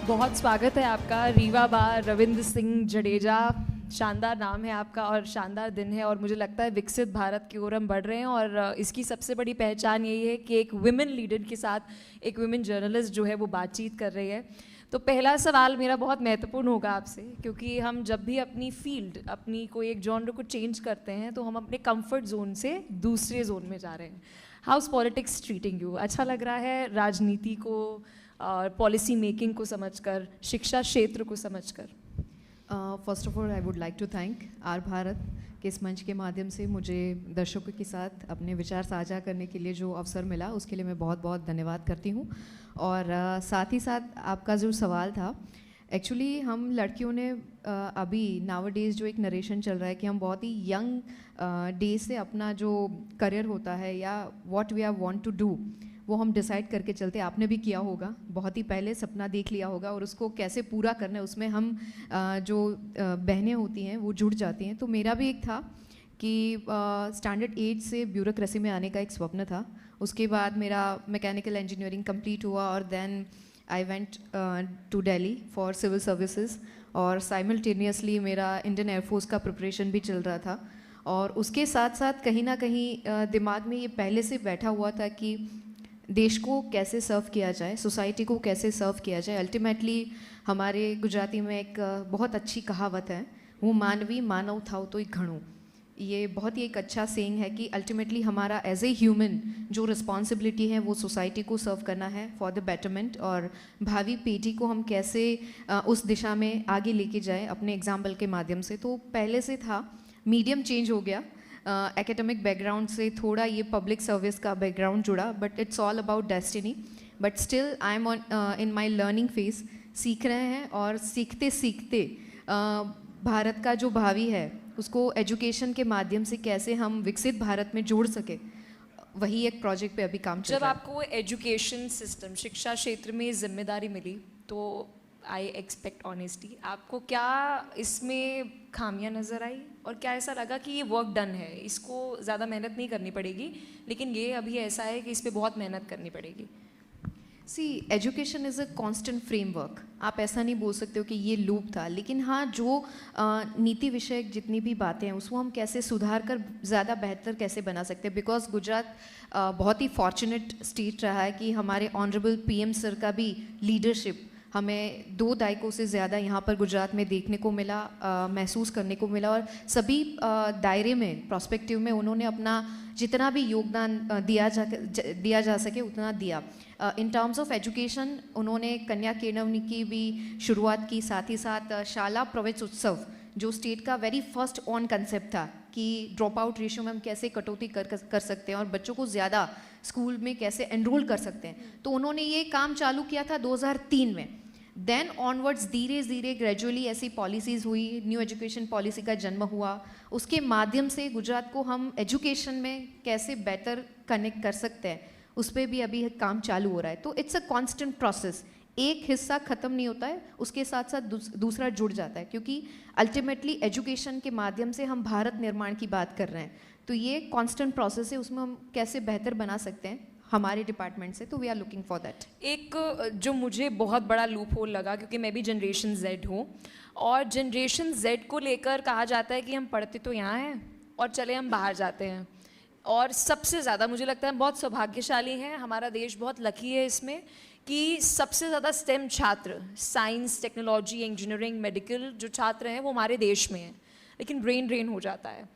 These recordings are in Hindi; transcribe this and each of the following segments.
बहुत स्वागत है आपका रीवा बा रविंद्र सिंह जडेजा। शानदार नाम है आपका और शानदार दिन है और मुझे लगता है विकसित भारत की ओर हम बढ़ रहे हैं और इसकी सबसे बड़ी पहचान यही है कि एक वुमेन लीडर के साथ एक वुमेन जर्नलिस्ट जो है वो बातचीत कर रही है। तो पहला सवाल मेरा बहुत महत्वपूर्ण होगा आपसे, क्योंकि हम जब भी अपनी फील्ड अपनी कोई एक जॉनर को चेंज करते हैं तो हम अपने कंफर्ट जोन से दूसरे जोन में जा रहे हैं। House politics treating you? अच्छा लग रहा है राजनीति को और पॉलिसी मेकिंग को समझकर, शिक्षा क्षेत्र को समझकर? First of all I would like to thank R Bharat के इस मंच के माध्यम से मुझे दर्शकों के साथ अपने विचार साझा करने के लिए जो अवसर मिला उसके लिए मैं बहुत बहुत धन्यवाद करती हूँ। और साथ ही साथ आपका जो सवाल था, एक्चुअली हम लड़कियों ने अभी नाउ डेज जो एक नरेशन चल रहा है कि हम बहुत ही यंग डेज से अपना जो करियर होता है या what we are want to do वो हम डिसाइड करके चलते। आपने भी किया होगा, बहुत ही पहले सपना देख लिया होगा और उसको कैसे पूरा करना है उसमें हम जो बहनें होती हैं वो जुड़ जाती हैं। तो मेरा भी एक था कि स्टैंडर्ड 8 से ब्यूरोक्रेसी में आने का एक स्वप्न था। उसके बाद मेरा मैकेनिकल इंजीनियरिंग कंप्लीट हुआ और then I went to Delhi for civil services और साइमल्टेनियसली मेरा इंडियन एयरफोर्स का प्रिपरेशन भी चल रहा था। और उसके साथ साथ कहीं ना कहीं दिमाग में ये पहले से बैठा हुआ था कि देश को कैसे सर्व किया जाए, सोसाइटी को कैसे सर्व किया जाए। अल्टीमेटली हमारे गुजराती में एक बहुत अच्छी कहावत है, वो मानवी मानव थाव तो ही घणो। ये बहुत ही एक अच्छा सेइंग है कि अल्टीमेटली हमारा एज ए ह्यूमन जो रिस्पॉन्सिबिलिटी है वो सोसाइटी को सर्व करना है फॉर द बेटरमेंट, और भावी पीढ़ी को हम कैसे उस दिशा में आगे लेके जाए अपने एग्जाम्पल के माध्यम से। तो पहले से था, मीडियम चेंज हो गया, एकेडमिक बैकग्राउंड से थोड़ा ये पब्लिक सर्विस का बैकग्राउंड जुड़ा, but it's all about destiny. But still I am on in my learning phase, सीख रहे हैं और सीखते सीखते भारत का जो भावी है उसको एजुकेशन के माध्यम से कैसे हम विकसित भारत में जोड़ सके, वही एक प्रोजेक्ट पे अभी काम चल रहा है। जब आपको एजुकेशन सिस्टम, शिक्षा क्षेत्र में जिम्मेदारी मिली तो आई एक्सपेक्ट ऑनेस्टी, आपको क्या इसमें खामियां नज़र आई और क्या ऐसा लगा कि ये वर्क डन है, इसको ज़्यादा मेहनत नहीं करनी पड़ेगी, लेकिन ये अभी ऐसा है कि इस पर बहुत मेहनत करनी पड़ेगी? See, education is a constant framework. आप ऐसा नहीं बोल सकते हो कि ये लूप था, लेकिन हाँ जो नीति विषयक जितनी भी बातें हैं उसको हम कैसे सुधार कर ज़्यादा बेहतर कैसे बना सकते हैं। बिकॉज गुजरात बहुत ही फॉर्चुनेट स्टेट रहा है कि हमारे ऑनरेबल पीएम सर का भी लीडरशिप हमें 2 दायकों से ज़्यादा यहाँ पर गुजरात में देखने को मिला, महसूस करने को मिला। और सभी दायरे में, प्रोस्पेक्टिव में उन्होंने अपना जितना भी योगदान दिया जा सके उतना दिया। इन टर्म्स ऑफ एजुकेशन उन्होंने कन्या केणवनी की भी शुरुआत की, साथ ही साथ शाला प्रवेश उत्सव जो स्टेट का वेरी फर्स्ट ऑन कंसेप्ट था कि ड्रॉप आउट रेशियो में हम कैसे कटौती कर सकते हैं और बच्चों को ज़्यादा स्कूल में कैसे एनरोल कर सकते हैं। तो उन्होंने ये काम चालू किया था 2003 में। देन ऑनवर्ड्स धीरे धीरे ग्रेजुअली ऐसी पॉलिसीज़ हुई, न्यू एजुकेशन पॉलिसी का जन्म हुआ। उसके माध्यम से गुजरात को हम एजुकेशन में कैसे बेटर कनेक्ट कर सकते हैं उस पर भी अभी काम चालू हो रहा है। तो इट्स अ कॉन्स्टेंट प्रोसेस, एक हिस्सा ख़त्म नहीं होता है, उसके साथ साथ दूसरा जुड़ जाता है, क्योंकि अल्टीमेटली एजुकेशन के माध्यम से हम भारत निर्माण की बात कर रहे हैं। तो ये कॉन्स्टेंट प्रोसेस है, उसमें हम कैसे बेहतर बना सकते हैं हमारे डिपार्टमेंट से, तो we are looking for that. एक जो मुझे बहुत बड़ा लूप होल लगा, क्योंकि मैं भी जनरेशन जेड हूँ और जनरेशन जेड को लेकर कहा जाता है कि हम पढ़ते तो यहाँ हैं और चले हम बाहर जाते हैं। और सबसे ज़्यादा मुझे लगता है बहुत सौभाग्यशाली हैं, हमारा देश बहुत लकी है इसमें कि सबसे ज़्यादा स्टेम छात्र, साइंस, टेक्नोलॉजी, इंजीनियरिंग, मेडिकल जो छात्र हैं वो हमारे देश में हैं, लेकिन ब्रेन ड्रेन हो जाता है।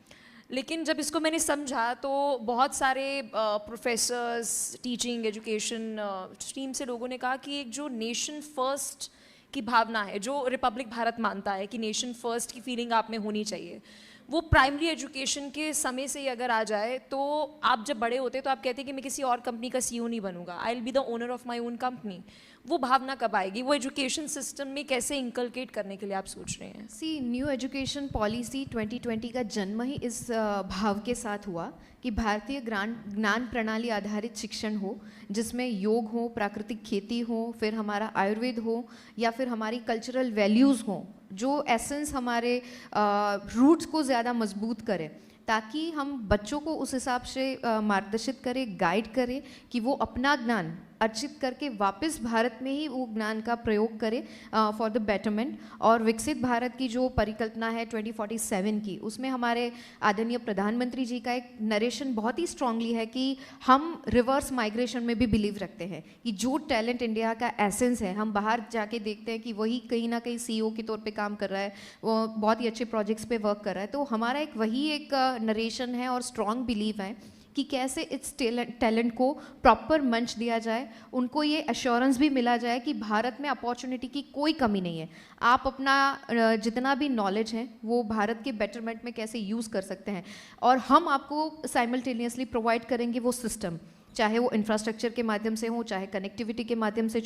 लेकिन जब इसको मैंने समझा तो बहुत सारे प्रोफेसर्स, टीचिंग, एजुकेशन स्ट्रीम से लोगों ने कहा कि एक जो नेशन फर्स्ट की भावना है, जो रिपब्लिक भारत मानता है कि नेशन फर्स्ट की फीलिंग आप में होनी चाहिए, वो प्राइमरी एजुकेशन के समय से ही अगर आ जाए तो आप जब बड़े होते तो आप कहते हैं कि मैं किसी और कंपनी का सीईओ नहीं बनूंगा, I will be the owner of my own company. वो भावना कब आएगी? वो एजुकेशन सिस्टम में कैसे इंकलकेट करने के लिए आप सोच रहे हैं? सी, न्यू एजुकेशन पॉलिसी 2020 का जन्म ही इस भाव के साथ हुआ कि भारतीय ज्ञान प्रणाली आधारित शिक्षण हो, जिसमें योग हो, प्राकृतिक खेती हो, फिर हमारा आयुर्वेद हो, या फिर हमारी कल्चरल वैल्यूज़ हो, जो एसेंस हमारे रूट्स को ज़्यादा मजबूत करे, ताकि हम बच्चों को उस हिसाब से मार्गदर्शित करें, गाइड करें कि वो अपना ज्ञान अर्जित करके वापस भारत में ही वो ज्ञान का प्रयोग करें फॉर द बेटरमेंट। और विकसित भारत की जो परिकल्पना है 2047 की, उसमें हमारे आदरणीय प्रधानमंत्री जी का एक नरेशन बहुत ही स्ट्रांगली है कि हम रिवर्स माइग्रेशन में भी बिलीव रखते हैं कि जो टैलेंट इंडिया का एसेंस है, हम बाहर जाके देखते हैं कि वही कहीं ना कहीं CEO के तौर पे काम कर रहा है, वो बहुत ही अच्छे प्रोजेक्ट्स पे वर्क कर रहा है। तो हमारा एक वही एक नरेशन है और स्ट्रॉन्ग बिलीव है कि कैसे इस टैलेंट को प्रॉपर मंच दिया जाए, उनको ये एश्योरेंस भी मिला जाए कि भारत में अपॉर्चुनिटी की कोई कमी नहीं है। आप अपना जितना भी नॉलेज है वो भारत के बेटरमेंट में कैसे यूज़ कर सकते हैं, और हम आपको साइमल्टेनियसली प्रोवाइड करेंगे वो सिस्टम, चाहे वो इंफ्रास्ट्रक्चर के माध्यम से हो, चाहे कनेक्टिविटी के माध्यम से,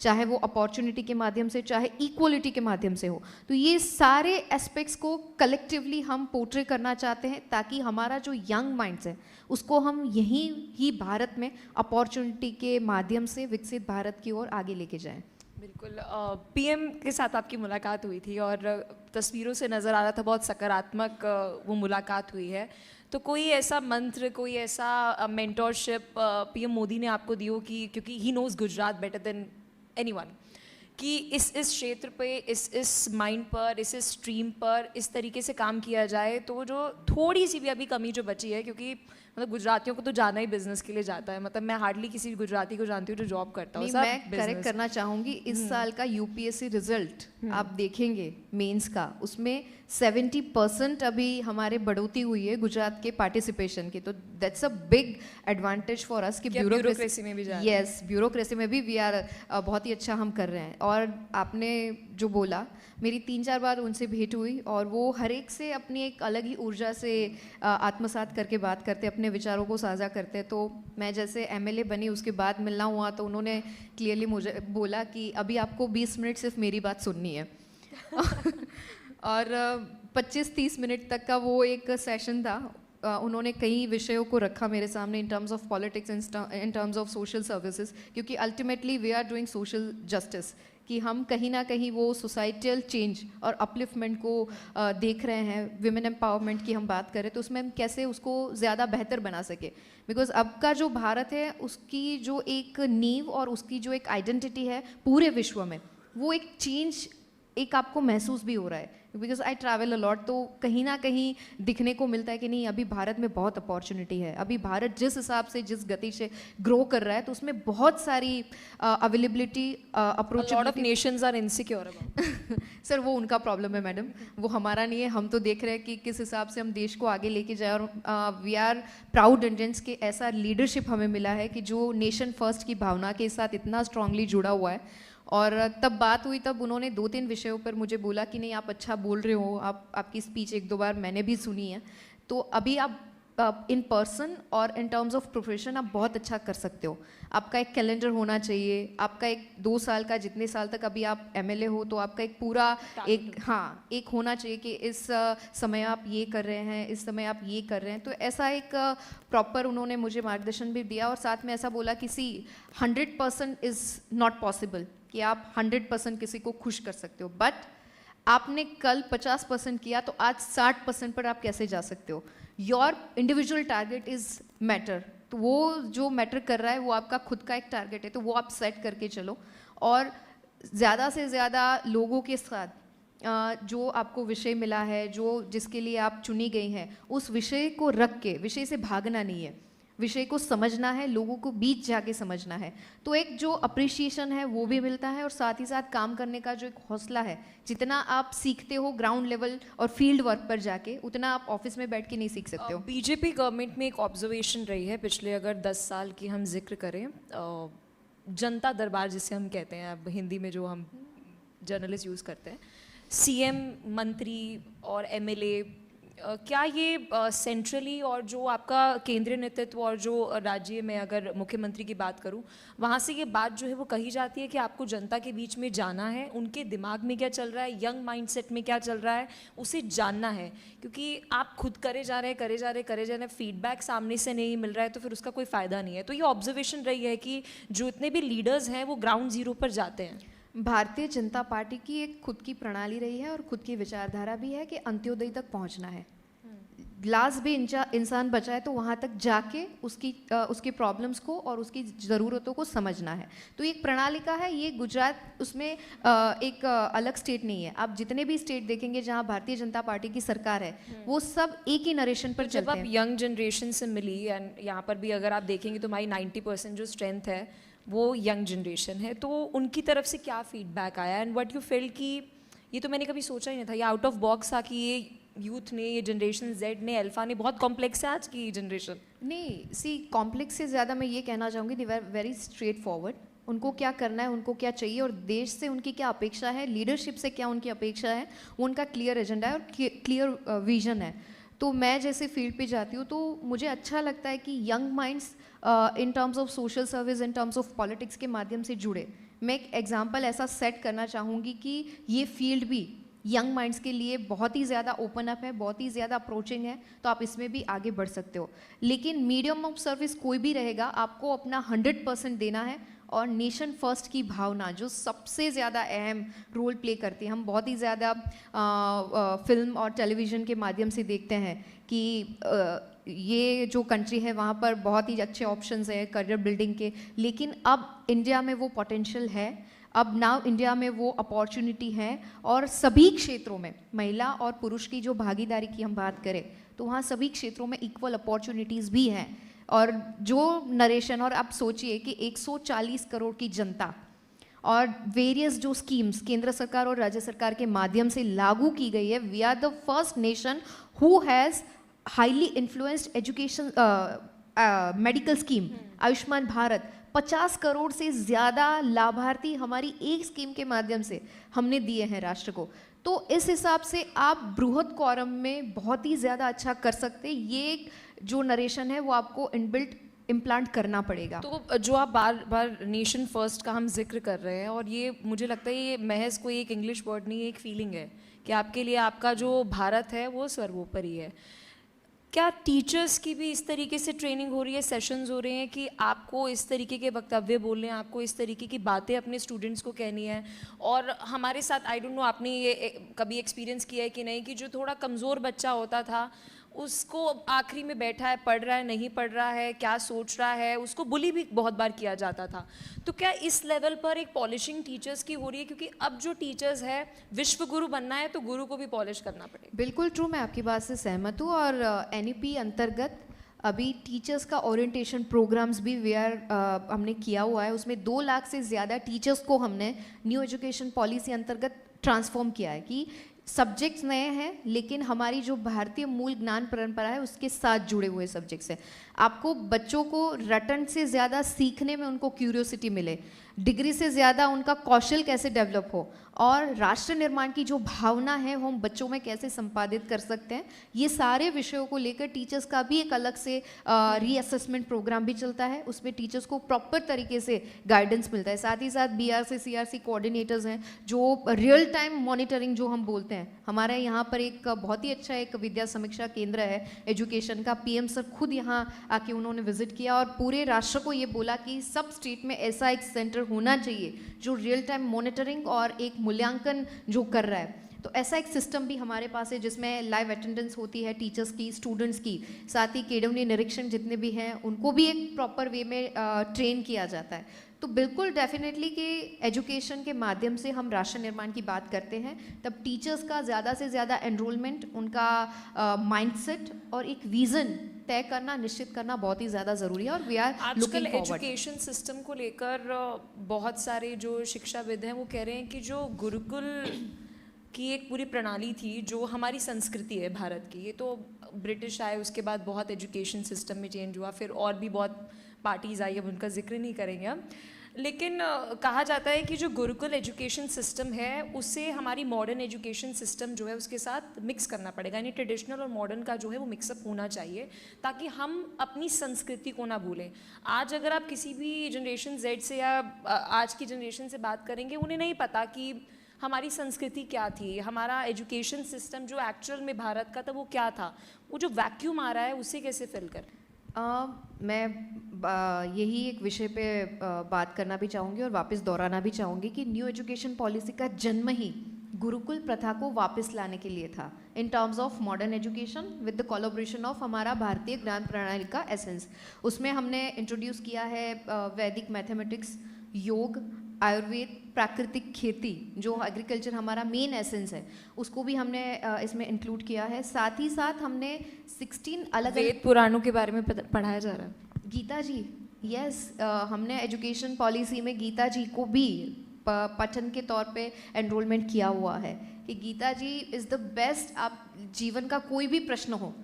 चाहे वो अपॉर्चुनिटी के माध्यम से, चाहे इक्वलिटी के माध्यम से हो। तो ये सारे एस्पेक्ट्स को कलेक्टिवली हम पोर्ट्रे करना चाहते हैं ताकि हमारा जो यंग माइंड्स है उसको हम यहीं ही भारत में अपॉर्चुनिटी के माध्यम से विकसित भारत की ओर आगे लेके जाएं। बिल्कुल। PM के साथ आपकी मुलाकात हुई थी और तस्वीरों से नज़र आ रहा था बहुत सकारात्मक वो मुलाकात हुई है। तो कोई ऐसा मंत्र, कोई ऐसा मेंटोरशिप PM मोदी ने आपको दी हो कि, क्योंकि he knows Gujarat better than anyone, कि इस क्षेत्र पे, इस माइंड पर, इस स्ट्रीम पर इस तरीके से काम किया जाए तो जो थोड़ी सी भी अभी कमी जो बची है, क्योंकि मतलब गुजरातियों को तो जाना ही बिजनेस के लिए जाता है, मतलब मैं हार्डली किसी गुजराती को जानती हूँ जो जॉब करता हूँ। मैं करेक्ट करना चाहूँगी, इस साल का UPSC रिजल्ट आप देखेंगे मेंस का, उसमें 70% अभी हमारे बढ़ोतरी हुई है गुजरात के पार्टिसिपेशन की। तो that's a big advantage for us कि ब्यूरोक्रेसी में भी जा रहे हैं। यस, ब्यूरोक्रेसी में भी वी आर बहुत ही अच्छा हम कर रहे हैं। और आपने जो बोला, मेरी 3-4 बार उनसे भेंट हुई और वो हर एक से अपनी एक अलग ही ऊर्जा से आत्मसात करके बात करते, अपने विचारों को साझा करते। तो मैं जैसे MLA बनी उसके बाद मिलना हुआ तो उन्होंने क्लियरली मुझे बोला कि अभी आपको 20 मिनट सिर्फ मेरी बात सुननी है। और 25-30 मिनट तक का वो एक सेशन था। उन्होंने कई विषयों को रखा मेरे सामने in terms of politics, in terms of social services, क्योंकि ultimately we are doing social justice, कि हम कहीं ना कहीं वो सोसाइटल चेंज और अपलिफ्टमेंट को देख रहे हैं। विमेन एम्पावरमेंट की हम बात करें तो उसमें हम कैसे उसको ज़्यादा बेहतर बना सके, बिकॉज अब का जो भारत है उसकी जो एक नींव और उसकी जो एक आइडेंटिटी है पूरे विश्व में, वो एक चेंज एक आपको महसूस भी हो रहा है। बिकॉज आई ट्रैवल अलॉट, तो कहीं ना कहीं दिखने को मिलता है कि नहीं, अभी भारत में बहुत अपॉर्चुनिटी है। अभी भारत जिस हिसाब से, जिस गति से ग्रो कर रहा है, तो उसमें बहुत सारी availability, approach. Lot of nations are insecure about. Sir वो उनका प्रॉब्लम है मैडम, वो हमारा नहीं है। हम तो देख रहे हैं कि किस हिसाब से हम देश को आगे लेके जाए, और वी आर प्राउड इंडियंस के ऐसा लीडरशिप हमें मिला है कि जो नेशन फर्स्ट की भावना के साथ इतना स्ट्रांगली जुड़ा हुआ है। और तब बात हुई, तब उन्होंने 2-3 विषयों पर मुझे बोला कि नहीं आप अच्छा बोल रहे हो, आपकी स्पीच 1-2 बार मैंने भी सुनी है, तो अभी आप इन पर्सन और इन टर्म्स ऑफ प्रोफेशन आप बहुत अच्छा कर सकते हो। आपका एक कैलेंडर होना चाहिए, आपका एक 2 साल का, जितने साल तक अभी आप MLA हो, तो आपका एक पूरा एक होना चाहिए कि इस समय आप ये कर रहे हैं, इस समय आप ये कर रहे हैं। तो ऐसा एक प्रॉपर उन्होंने मुझे मार्गदर्शन भी दिया, और साथ में ऐसा बोला कि 100% इज़ नॉट पॉसिबल कि आप 100% किसी को खुश कर सकते हो, बट आपने कल 50% किया तो आज 60% पर आप कैसे जा सकते हो। Your individual target is matter, तो वो जो मैटर कर रहा है वो आपका खुद का एक टारगेट है, तो वो आप सेट करके चलो, और ज़्यादा से ज़्यादा लोगों के साथ जो आपको विषय मिला है, जो जिसके लिए आप चुनी गई हैं, उस विषय को रख के, विषय से भागना नहीं है, विषय को समझना है, लोगों को बीच जाके समझना है। तो एक जो अप्रिशिएशन है वो भी मिलता है, और साथ ही साथ काम करने का जो एक हौसला है, जितना आप सीखते हो ग्राउंड लेवल और फील्ड वर्क पर जाके, उतना आप ऑफिस में बैठ के नहीं सीख सकते हो। BJP गवर्नमेंट में एक ऑब्जर्वेशन रही है पिछले अगर 10 साल की हम जिक्र करें, जनता दरबार जिसे हम कहते हैं, अब हिंदी में जो हम जर्नलिस्ट यूज़ करते हैं, CM, मंत्री और MLA, क्या ये सेंट्रली और जो आपका केंद्रीय नेतृत्व और जो राज्य में अगर मुख्यमंत्री की बात करूं, वहाँ से ये बात जो है वो कही जाती है कि आपको जनता के बीच में जाना है, उनके दिमाग में क्या चल रहा है, यंग माइंडसेट में क्या चल रहा है, उसे जानना है, क्योंकि आप खुद करे जा रहे हैं, फीडबैक सामने से नहीं मिल रहा है तो फिर उसका कोई फ़ायदा नहीं है। तो ये ऑब्जर्वेशन रही है कि जो इतने भी लीडर्स हैं वो ग्राउंड जीरो पर जाते हैं। भारतीय जनता पार्टी की एक खुद की प्रणाली रही है और खुद की विचारधारा भी है कि अंत्योदय तक पहुंचना है। ग्लास भी इंसान बचाए तो वहाँ तक जाके उसकी प्रॉब्लम्स को और उसकी ज़रूरतों को समझना है। तो एक प्रणालिका है, ये गुजरात उसमें एक अलग स्टेट नहीं है। आप जितने भी स्टेट देखेंगे जहाँ भारतीय जनता पार्टी की सरकार है वो सब एक ही नरेशन पर जब चलते आप हैं। यंग जनरेशन से मिली एंड यहाँ पर भी अगर आप देखेंगे तो हमारी 90% जो स्ट्रेंथ है वो यंग जनरेशन है, तो उनकी तरफ से क्या फीडबैक आया एंड व्हाट यू फील कि ये तो मैंने कभी सोचा ही नहीं था, ये आउट ऑफ बॉक्स था कि ये यूथ ने, ये जनरेशन जेड ने, अल्फा ने, बहुत कॉम्प्लेक्स है आज की जनरेशन। नहीं, सी कॉम्प्लेक्स से ज़्यादा मैं ये कहना चाहूँगी दे वर वेरी स्ट्रेट फॉरवर्ड। उनको क्या करना है, उनको क्या चाहिए और देश से उनकी क्या अपेक्षा है, लीडरशिप से क्या उनकी अपेक्षा है, वो उनका क्लियर एजेंडा है और क्लियर विजन है। तो मैं जैसे फील्ड पे जाती हूँ तो मुझे अच्छा लगता है कि young minds in terms of social service, in terms of politics के माध्यम से जुड़े। मैं एक एग्जांपल ऐसा सेट करना चाहूँगी कि ये फील्ड भी यंग माइंड्स के लिए बहुत ही ज़्यादा ओपन अप है, बहुत ही ज़्यादा अप्रोचिंग है, तो आप इसमें भी आगे बढ़ सकते हो। लेकिन मीडियम ऑफ सर्विस कोई भी रहेगा, आपको अपना 100% देना है और नेशन फर्स्ट की भावना जो सबसे ज़्यादा अहम रोल प्ले करती है। हम बहुत ही ज़्यादा फिल्म और टेलीविज़न के माध्यम से देखते हैं कि ये जो कंट्री है वहाँ पर बहुत ही अच्छे ऑप्शंस हैं करियर बिल्डिंग के, लेकिन अब इंडिया में वो पोटेंशियल है, अब नाउ इंडिया में वो अपॉर्चुनिटी है और सभी क्षेत्रों में महिला और पुरुष की जो भागीदारी की हम बात करें तो वहाँ सभी क्षेत्रों में इक्वल अपॉर्चुनिटीज़ भी हैं। और जो नरेशन, और आप सोचिए कि 140 करोड़ की जनता और वेरियस जो स्कीम्स केंद्र सरकार और राज्य सरकार के माध्यम से लागू की गई है, we are the first nation who has highly influenced education medical scheme Ayushman Bharat. 50 crore से ज़्यादा लाभार्थी हमारी एक स्कीम के माध्यम से हमने दिए हैं राष्ट्र को। तो इस हिसाब से आप बृहद क्वारम में बहुत ही ज़्यादा अच्छा कर सकते हैं। ये जो नरेशन है वो आपको इनबिल्ट इम्प्लांट करना पड़ेगा। तो जो आप बार बार नेशन फर्स्ट का हम जिक्र कर रहे हैं, और ये मुझे लगता है ये महज कोई एक इंग्लिश वर्ड नहीं है, एक फीलिंग है कि आपके लिए आपका जो भारत है वो सर्वोपरि है। क्या टीचर्स की भी इस तरीके से ट्रेनिंग हो रही है, सेशंस हो रहे हैं कि आपको इस तरीके के वक्तव्य बोलने हैं, आपको इस तरीके की बातें अपने स्टूडेंट्स को कहनी है? और हमारे साथ आई डोंट नो आपने ये कभी एक्सपीरियंस किया है कि नहीं, कि जो थोड़ा कमज़ोर बच्चा होता था उसको आखिरी में बैठा है, पढ़ रहा है नहीं पढ़ रहा है, क्या सोच रहा है, उसको बुली भी बहुत बार किया जाता था। तो क्या इस लेवल पर एक पॉलिशिंग टीचर्स की हो रही है? क्योंकि अब जो टीचर्स है विश्व गुरु बनना है तो गुरु को भी पॉलिश करना पड़ेगा। बिल्कुल ट्रू, मैं आपकी बात से सहमत हूँ। और NEP अंतर्गत अभी टीचर्स का ओरिएंटेशन प्रोग्राम्स भी हमने किया हुआ है। उसमें 2 लाख से ज़्यादा टीचर्स को हमने न्यू एजुकेशन पॉलिसी अंतर्गत ट्रांसफॉर्म किया है कि सब्जेक्ट्स नए हैं लेकिन हमारी जो भारतीय मूल ज्ञान परंपरा है उसके साथ जुड़े हुए सब्जेक्ट्स हैं। आपको बच्चों को रटन से ज़्यादा सीखने में उनको क्यूरियोसिटी मिले, डिग्री से ज़्यादा उनका कौशल कैसे डेवलप हो, और राष्ट्र निर्माण की जो भावना है वो हम बच्चों में कैसे संपादित कर सकते हैं, ये सारे विषयों को लेकर टीचर्स का भी एक अलग से रीअसेसमेंट प्रोग्राम भी चलता है। उसमें टीचर्स को प्रॉपर तरीके से गाइडेंस मिलता है। साथ ही साथ BRC CRC कोऑर्डिनेटर्स हैं जो रियल टाइम मॉनिटरिंग जो हम बोलते हैं, हमारे यहाँ पर एक बहुत ही अच्छा एक विद्या समीक्षा केंद्र है एजुकेशन का। PM सर खुद यहाँ आके उन्होंने विजिट किया और पूरे राष्ट्र को ये बोला कि सब स्टेट में ऐसा एक सेंटर होना चाहिए जो रियल टाइम मॉनिटरिंग और एक मूल्यांकन जो कर रहा है। तो ऐसा एक सिस्टम भी हमारे पास है जिसमें लाइव अटेंडेंस होती है टीचर्स की, स्टूडेंट्स की, साथ ही केडब्ल्यू निरीक्षण जितने भी हैं उनको भी एक प्रॉपर वे में ट्रेन किया जाता है। तो बिल्कुल डेफिनेटली कि एजुकेशन के माध्यम से हम राष्ट्र निर्माण की बात करते हैं तब टीचर्स का ज़्यादा से ज़्यादा एनरोलमेंट, उनका माइंडसेट और एक विज़न तय करना, निश्चित करना बहुत ही ज़्यादा ज़रूरी है। और वी आर आजकल एजुकेशन सिस्टम को लेकर बहुत सारे जो शिक्षाविद हैं वो कह रहे हैं कि जो गुरुकुल की एक पूरी प्रणाली थी, जो हमारी संस्कृति है भारत की, ये तो ब्रिटिश आए उसके बाद बहुत एजुकेशन सिस्टम में चेंज हुआ, फिर और भी बहुत पार्टीज़ आई, अब उनका जिक्र नहीं करेंगे हम, लेकिन कहा जाता है कि जो गुरुकुल एजुकेशन सिस्टम है उसे हमारी मॉडर्न एजुकेशन सिस्टम जो है उसके साथ मिक्स करना पड़ेगा, यानी ट्रेडिशनल और मॉडर्न का जो है वो मिक्सअप होना चाहिए ताकि हम अपनी संस्कृति को ना भूलें। आज अगर आप किसी भी जनरेशन Z से या आज की जनरेशन से बात करेंगे, उन्हें नहीं पता कि हमारी संस्कृति क्या थी, हमारा एजुकेशन सिस्टम जो एक्चुअल में भारत का था वो क्या था, वो जो वैक्यूम आ रहा है उसे कैसे फिल करें। मैं यही एक विषय पे बात करना भी चाहूँगी और वापस दोहराना भी चाहूँगी कि न्यू एजुकेशन पॉलिसी का जन्म ही गुरुकुल प्रथा को वापस लाने के लिए था इन terms of modern education with the collaboration of हमारा भारतीय ज्ञान प्रणाली का एसेंस। उसमें हमने इंट्रोड्यूस किया है वैदिक मैथमेटिक्स, योग, आयुर्वेद, प्राकृतिक खेती, जो एग्रीकल्चर हमारा मेन एसेंस है, उसको भी हमने इसमें इंक्लूड किया है। साथ ही साथ हमने 16 अलग वेद पुराणों के बारे में पढ़ाया जा रहा है। गीता जी, यस, हमने एजुकेशन पॉलिसी में गीता जी को भी पठन के तौर पे एनरोलमेंट किया हुआ है कि गीता जी इज़ द बेस्ट। आप जीवन का कोई भी प्रश्न हो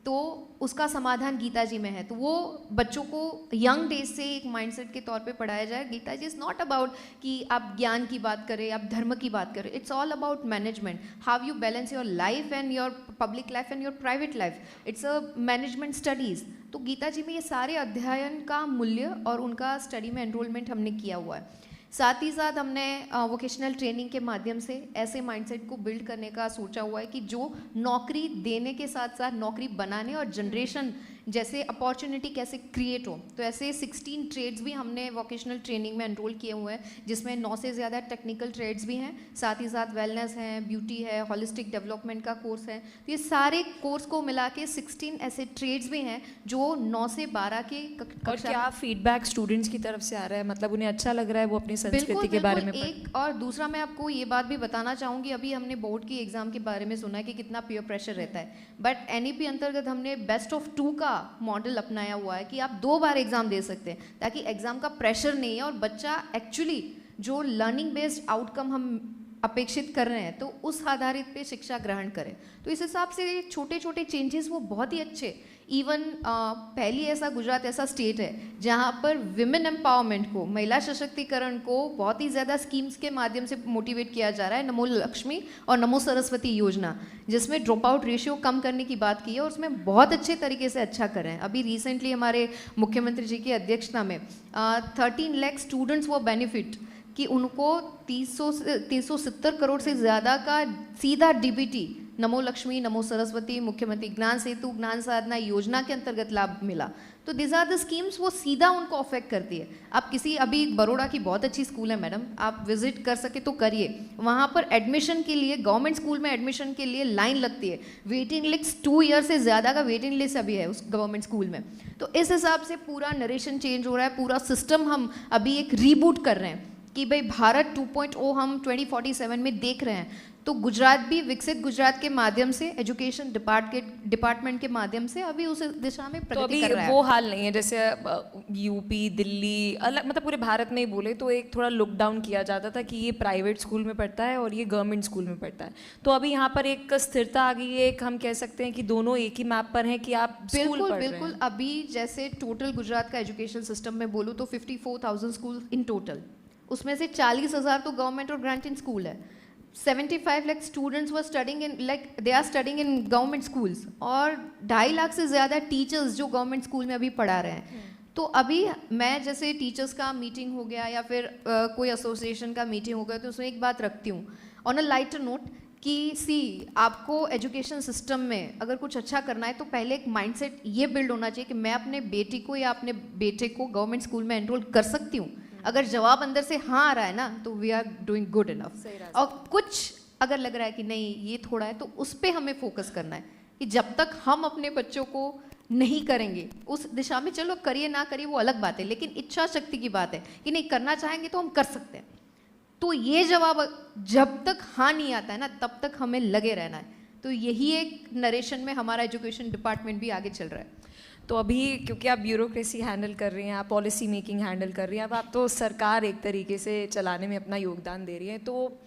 तो उसका समाधान गीता जी में है, तो वो बच्चों को यंग डेज से एक माइंडसेट के तौर पे पढ़ाया जाए। गीता जी इज़ नॉट अबाउट कि आप ज्ञान की बात करें, आप धर्म की बात करें, it's all about management, how you balance your life and your public life and your private life, it's a management studies. तो गीता जी में ये सारे अध्ययन का मूल्य और उनका स्टडी में एनरोलमेंट हमने किया हुआ है। साथ ही साथ हमने वोकेशनल ट्रेनिंग के माध्यम से ऐसे माइंडसेट को बिल्ड करने का सोचा हुआ है कि जो नौकरी देने के साथ साथ नौकरी बनाने और जनरेशन जैसे अपॉर्चुनिटी कैसे क्रिएट हो। तो ऐसे 16 ट्रेड्स भी हमने वोकेशनल ट्रेनिंग में एनरोल किए हुए हैं, जिसमें 9 से ज़्यादा टेक्निकल ट्रेड्स भी हैं, साथ ही साथ वेलनेस है, ब्यूटी है, होलिस्टिक डेवलपमेंट का कोर्स है। तो ये सारे कोर्स को मिला के 16 ऐसे ट्रेड्स भी हैं जो 9 से 12 के और क्या फीडबैक स्टूडेंट्स की तरफ से आ रहा है, मतलब उन्हें अच्छा लग रहा है वो अपनी संस्कृति के बारे में एक और दूसरा मैं आपको ये बात भी बताना चाहूँगी, अभी हमने बोर्ड की एग्ज़ाम के बारे में सुना है कि कितना पीयर प्रेशर रहता है, बट एनईपी अंतर्गत हमने बेस्ट ऑफ 2 का मॉडल अपनाया हुआ है कि आप 2 बार एग्ज़ाम दे सकते हैं, ताकि एग्ज़ाम का प्रेशर नहीं है और बच्चा एक्चुअली जो लर्निंग बेस्ड आउटकम हम अपेक्षित कर रहे हैं तो उस आधारित पे शिक्षा ग्रहण करें। तो इस हिसाब से छोटे छोटे चेंजेस वो बहुत ही अच्छे। इवन पहली ऐसा गुजरात ऐसा स्टेट है जहाँ पर विमेन एम्पावरमेंट को, महिला सशक्तिकरण को बहुत ही ज़्यादा स्कीम्स के माध्यम से मोटिवेट किया जा रहा है। नमो लक्ष्मी और नमो सरस्वती योजना, जिसमें ड्रॉप आउट रेशियो कम करने की बात की है और उसमें बहुत अच्छे तरीके से अच्छा कर रहे हैं। अभी रिसेंटली हमारे मुख्यमंत्री जी की अध्यक्षता में 13 लाख स्टूडेंट्स वो बेनिफिट कि उनको 370 करोड़ से ज़्यादा का सीधा डीबीटी नमो लक्ष्मी, नमो सरस्वती, मुख्यमंत्री ज्ञान सेतु, ज्ञान साधना योजना के अंतर्गत लाभ मिला। तो दिस आर द स्कीम्स, वो सीधा उनको अफेक्ट करती है। आप किसी, अभी बड़ौदा की बहुत अच्छी स्कूल है मैडम, आप विजिट कर सके तो करिए। वहाँ पर एडमिशन के लिए, गवर्नमेंट स्कूल में एडमिशन के लिए लाइन लगती है, वेटिंग लिस्ट 2 ईयर से ज़्यादा का वेटिंग लिस्ट अभी है उस गवर्नमेंट स्कूल में। तो इस हिसाब से पूरा नरेशन चेंज हो रहा है, पूरा सिस्टम हम अभी एक रीबूट कर रहे हैं कि भाई भारत 2.0 हम 2047 में देख रहे हैं। तो गुजरात भी विकसित गुजरात के माध्यम से, एजुकेशन डिपार्टमेंट के माध्यम से अभी उस दिशा में प्रगति कर रहा है। वो हाल नहीं है जैसे यूपी, दिल्ली, अलग मतलब पूरे भारत में ही बोले तो एक थोड़ा लुक डाउन किया जाता था कि ये प्राइवेट स्कूल में पढ़ता है और ये गवर्नमेंट स्कूल में पढ़ता है। तो अभी यहाँ पर एक स्थिरता आ गई है, एक हम कह सकते हैं कि दोनों एक ही मैप पर हैं कि आप स्कूल पढ़ रहे हैं। बिल्कुल। अभी जैसे टोटल गुजरात का एजुकेशन सिस्टम में बोलूँ तो 54,000 स्कूल इन टोटल, उसमें से 40,000 तो गवर्नमेंट और ग्रांटेड स्कूल है। 75 lakh students were studying in, like they are studying in government schools, और 2.5 लाख से ज़्यादा टीचर्स जो गवर्नमेंट स्कूल में अभी पढ़ा रहे हैं। तो अभी मैं जैसे टीचर्स का मीटिंग हो गया या फिर कोई एसोसिएशन का मीटिंग हो गया तो उसमें एक बात रखती हूँ ऑन अ लाइटर नोट कि आपको एजुकेशन सिस्टम में अगर कुछ अच्छा करना है तो पहले एक माइंडसेट ये बिल्ड होना चाहिए कि मैं अपने बेटी को या अपने बेटे को गवर्नमेंट स्कूल में एनरोल कर सकती हूँ। अगर जवाब अंदर से हाँ आ रहा है ना तो we are doing good enough. और कुछ अगर लग रहा है कि नहीं ये थोड़ा है तो उस पर हमें फोकस करना है कि जब तक हम अपने बच्चों को नहीं करेंगे उस दिशा में, चलो करिए ना करिए वो अलग बात है, लेकिन इच्छा शक्ति की बात है कि नहीं करना चाहेंगे तो हम कर सकते हैं। तो ये जवाब जब तक हाँ नहीं आता है ना तब तक हमें लगे रहना है। तो यही एक नरेशन में हमारा एजुकेशन डिपार्टमेंट भी आगे चल रहा है। तो अभी क्योंकि आप ब्यूरोक्रेसी हैंडल कर रही हैं, आप पॉलिसी मेकिंग हैंडल कर रही हैं, अब आप तो सरकार एक तरीके से चलाने में अपना योगदान दे रही हैं, तो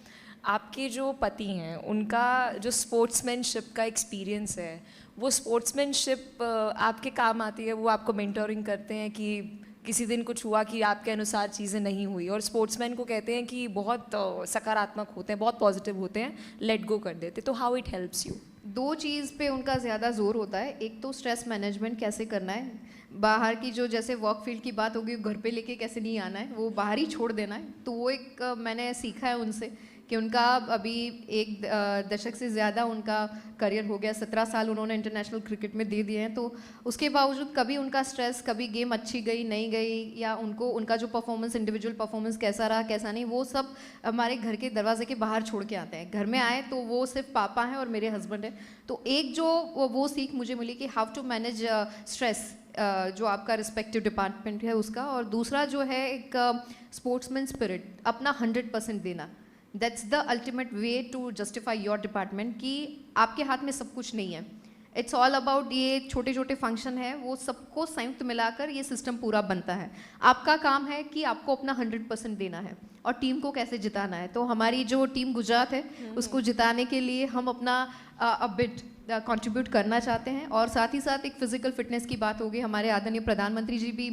आपके जो पति हैं उनका जो स्पोर्ट्समैनशिप का एक्सपीरियंस है, वो स्पोर्ट्समैनशिप आपके काम आती है? वो आपको मेंटोरिंग करते हैं कि किसी दिन कुछ हुआ कि आपके अनुसार चीज़ें नहीं हुई, और स्पोर्ट्समैन को कहते हैं कि बहुत सकारात्मक होते हैं, बहुत पॉजिटिव होते हैं, लेट गो कर देते, तो हाउ इट हेल्प्स यू? 2 चीज़ पे उनका ज़्यादा जोर होता है। एक तो स्ट्रेस मैनेजमेंट कैसे करना है। बाहर की जो जैसे वर्क फील्ड की बात होगी, घर पे लेके कैसे नहीं आना है, वो बाहर ही छोड़ देना है। तो वो एक मैंने सीखा है उनसे कि उनका अभी एक दशक से ज़्यादा उनका करियर हो गया, 17 साल उन्होंने इंटरनेशनल क्रिकेट में दे दिए हैं। तो उसके बावजूद कभी उनका स्ट्रेस, कभी गेम अच्छी गई नहीं गई, या उनका जो परफॉर्मेंस, इंडिविजुअल परफॉर्मेंस कैसा रहा कैसा नहीं, वो सब हमारे घर के दरवाजे के बाहर छोड़ के आते हैं। घर में आए तो वो सिर्फ पापा हैं और मेरे हस्बैंड हैं। तो एक जो वो सीख मुझे मिली कि हाउ टू मैनेज स्ट्रेस, जो आपका रिस्पेक्टिव डिपार्टमेंट है उसका, और दूसरा जो है एक स्पोर्ट्समैन स्पिरिट, अपना 100% देना। That's the ultimate way to justify your department कि आपके हाथ में सब कुछ नहीं है। इट्स ऑल अबाउट, ये छोटे छोटे फंक्शन है, वो सबको संयुक्त मिलाकर ये सिस्टम पूरा बनता है। आपका काम है कि आपको अपना 100% देना है और टीम को कैसे जिताना है। तो हमारी जो टीम गुजरात है उसको जिताने के लिए हम अपना बिट कंट्रीब्यूट करना चाहते हैं। और साथ ही साथ एक फिजिकल फिटनेस की बात होगी। हमारे आदरणीय प्रधानमंत्री जी भी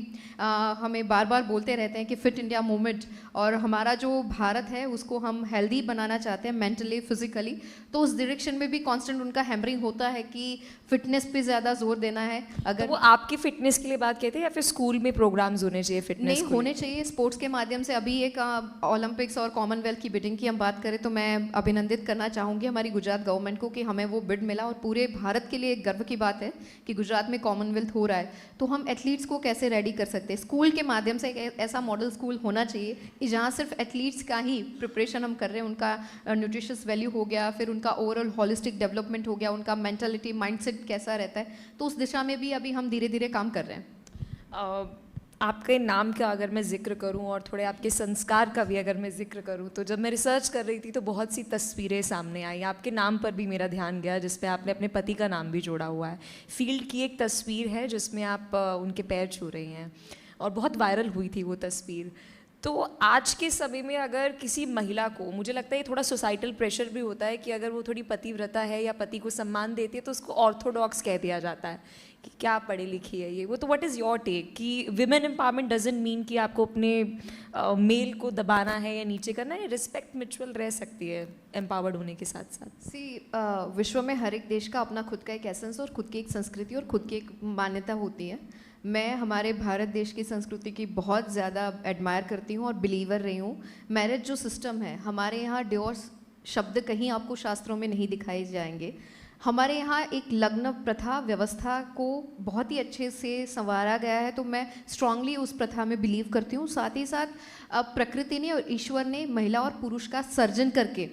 हमें बार बार बोलते रहते हैं कि फिट इंडिया मूवमेंट, और हमारा जो भारत है उसको हम हेल्दी बनाना चाहते हैं मेंटली, फिजिकली। तो उस डायरेक्शन में भी कांस्टेंट उनका हैमरिंग होता है कि फिटनेस पे ज़्यादा जोर देना है। अगर तो वो आपकी फिटनेस के लिए बात कहते हैं या फिर स्कूल में प्रोग्राम्स होने चाहिए फिटनेस नहीं होने चाहिए, स्पोर्ट्स के माध्यम से। अभी एक ओलंपिक्स और कॉमनवेल्थ की बिडिंग की हम बात करें तो मैं अभिनंदित करना चाहूँगी हमारी गुजरात गवर्नमेंट को कि हमें वो बिड मिला, और पूरे भारत के लिए एक गर्व की बात है कि गुजरात में कॉमनवेल्थ हो रहा है। तो हम एथलीट्स को कैसे रेडी कर सकते हैं, स्कूल के माध्यम से एक ऐसा मॉडल स्कूल होना चाहिए कि जहाँ सिर्फ एथलीट्स का ही प्रिपरेशन हम कर रहे हैं, उनका न्यूट्रिशियस वैल्यू हो गया, फिर उनका ओवरऑल हॉलिस्टिक डेवलपमेंट हो गया, उनका मेंटालिटी, माइंडसेट कैसा रहता है। तो उस दिशा में भी अभी हम धीरे धीरे काम कर रहे हैं। आपके नाम का अगर मैं जिक्र करूं और थोड़े आपके संस्कार का भी अगर मैं जिक्र करूं, तो जब मैं रिसर्च कर रही थी तो बहुत सी तस्वीरें सामने आई। आपके नाम पर भी मेरा ध्यान गया जिस पे आपने अपने पति का नाम भी जोड़ा हुआ है। फील्ड की एक तस्वीर है जिसमें आप उनके पैर छू रही हैं और बहुत वायरल हुई थी वो तस्वीर। तो आज के समय में अगर किसी महिला को, मुझे लगता है ये थोड़ा सोसाइटल प्रेशर भी होता है कि अगर वो थोड़ी पतिव्रता है या पति को सम्मान देती है तो उसको ऑर्थोडॉक्स कह दिया जाता है कि क्या पढ़ी लिखी है ये वो। तो व्हाट इज़ योर टेक कि विमेन एम्पावरमेंट डजंट मीन कि आपको अपने मेल को दबाना है या नीचे करना है, रिस्पेक्ट म्यूचुअल रह सकती है एम्पावर्ड होने के साथ साथ। विश्व में हर एक देश का अपना खुद का एक एसेंस और खुद की एक संस्कृति और खुद की एक मान्यता होती है। मैं हमारे भारत देश की संस्कृति की बहुत ज़्यादा एडमायर करती हूँ और बिलीवर रही हूँ। मैरिज जो सिस्टम है हमारे यहाँ, डिवोर्स शब्द कहीं आपको शास्त्रों में नहीं दिखाए जाएंगे। हमारे यहाँ एक लग्न प्रथा व्यवस्था को बहुत ही अच्छे से संवारा गया है। तो मैं स्ट्रांगली उस प्रथा में बिलीव करती हूँ। साथ ही साथ प्रकृति ने और ईश्वर ने महिला और पुरुष का सर्जन करके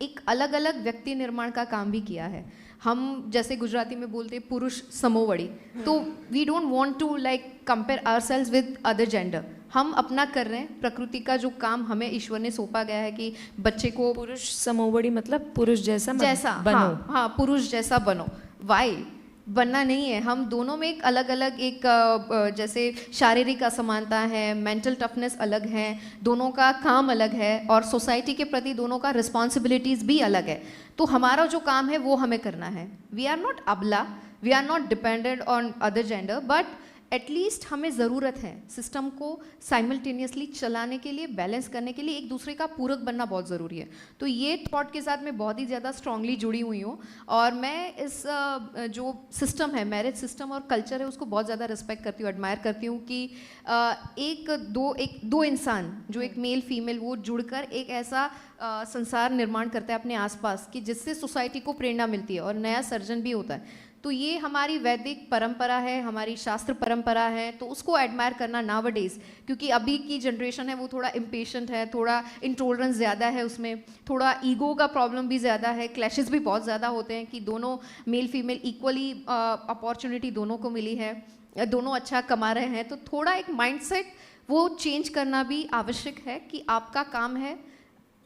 एक अलग अलग व्यक्ति निर्माण का काम भी किया है। हम जैसे गुजराती में बोलते हैं पुरुष समोवड़ी, तो we don't want to like compare ourselves with other gender. हम अपना कर रहे हैं, प्रकृति का जो काम हमें ईश्वर ने सौंपा गया है कि बच्चे को पुरुष समोवड़ी मतलब पुरुष जैसा बनो। हाँ, पुरुष जैसा बनो। वाई बनना नहीं है, हम दोनों में एक अलग अलग एक जैसे शारीरिक असमानता है, मेंटल टफनेस अलग है, दोनों का काम अलग है और सोसाइटी के प्रति दोनों का रिस्पॉन्सिबिलिटीज़ भी अलग है। तो हमारा जो काम है वो हमें करना है। वी आर नॉट अबला, we are not dependent on other gender, but at least हमें ज़रूरत है सिस्टम को साइमल्टेनियसली चलाने के लिए, बैलेंस करने के लिए एक दूसरे का पूरक बनना बहुत ज़रूरी है। तो ये थॉट के साथ मैं बहुत ही ज़्यादा स्ट्रांगली जुड़ी हुई हूँ और मैं इस जो सिस्टम है, मैरिज सिस्टम और कल्चर है, उसको बहुत ज़्यादा रिस्पेक्ट करती हूँ, एडमायर करती हूँ कि एक दो इंसान जो एक मेल फीमेल वो जुड़कर एक ऐसा संसार निर्माण करता है अपने आसपास कि जिससे सोसाइटी को प्रेरणा मिलती है और नया सर्जन भी होता है। तो ये हमारी वैदिक परंपरा है, हमारी शास्त्र परंपरा है, तो उसको एडमायर करना नावडेज, क्योंकि अभी की जनरेशन है वो थोड़ा इम्पेशेंट है, थोड़ा इंटॉलरेंस ज़्यादा है, उसमें थोड़ा ईगो का प्रॉब्लम भी ज़्यादा है, क्लैशेस भी बहुत ज़्यादा होते हैं कि दोनों मेल फीमेल इक्वली अपॉर्चुनिटी दोनों को मिली है, दोनों अच्छा कमा रहे हैं। तो थोड़ा एक माइंडसेट वो चेंज करना भी आवश्यक है कि आपका काम है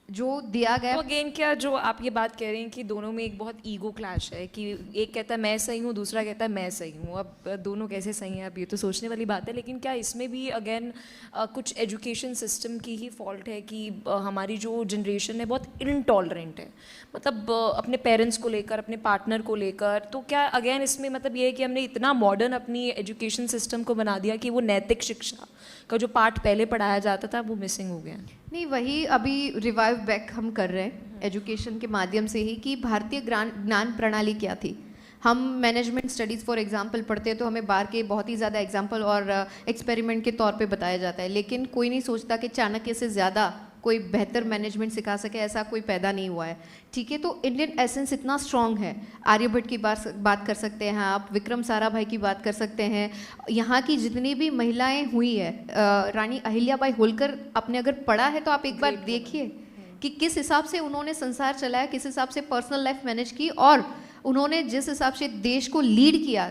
जो दिया गया। तो अगेन क्या जो आप ये बात कह रहे हैं कि दोनों में एक बहुत ईगो क्लैश है कि एक कहता है मैं सही हूँ, दूसरा कहता है मैं सही हूँ। अब दोनों कैसे सही हैं, अब ये तो सोचने वाली बात है। लेकिन क्या इसमें भी अगेन कुछ एजुकेशन सिस्टम की ही फॉल्ट है कि हमारी जो जनरेशन है बहुत इनटॉलरेंट है, मतलब अपने पेरेंट्स को लेकर, अपने पार्टनर को लेकर। तो क्या अगेन इसमें मतलब ये है कि हमने इतना मॉडर्न अपनी एजुकेशन सिस्टम को बना दिया कि वो नैतिक शिक्षा का जो पार्ट पहले पढ़ाया जाता था वो मिसिंग हो गया? नहीं, वही अभी रिवाइव बैक हम कर रहे हैं एजुकेशन के माध्यम से ही कि भारतीय ज्ञान प्रणाली क्या थी। हम मैनेजमेंट स्टडीज़ फॉर एग्जांपल पढ़ते हैं तो हमें बाहर के बहुत ही ज़्यादा एग्जांपल और एक्सपेरिमेंट के तौर पे बताया जाता है, लेकिन कोई नहीं सोचता कि चाणक्य से ज़्यादा कोई बेहतर मैनेजमेंट सिखा सके, ऐसा कोई पैदा नहीं हुआ है। ठीक है, तो इंडियन एसेंस इतना स्ट्रांग है। आर्यभट्ट की बात कर सकते हैं आप, विक्रम साराभाई की बात कर सकते हैं, यहाँ की जितनी भी महिलाएं हुई है, रानी अहिल्याबाई होलकर आपने अगर पढ़ा है तो आप एक बार देखिए कि किस हिसाब से उन्होंने संसार चलाया, किस हिसाब से पर्सनल लाइफ मैनेज की, और उन्होंने जिस हिसाब से देश को लीड किया,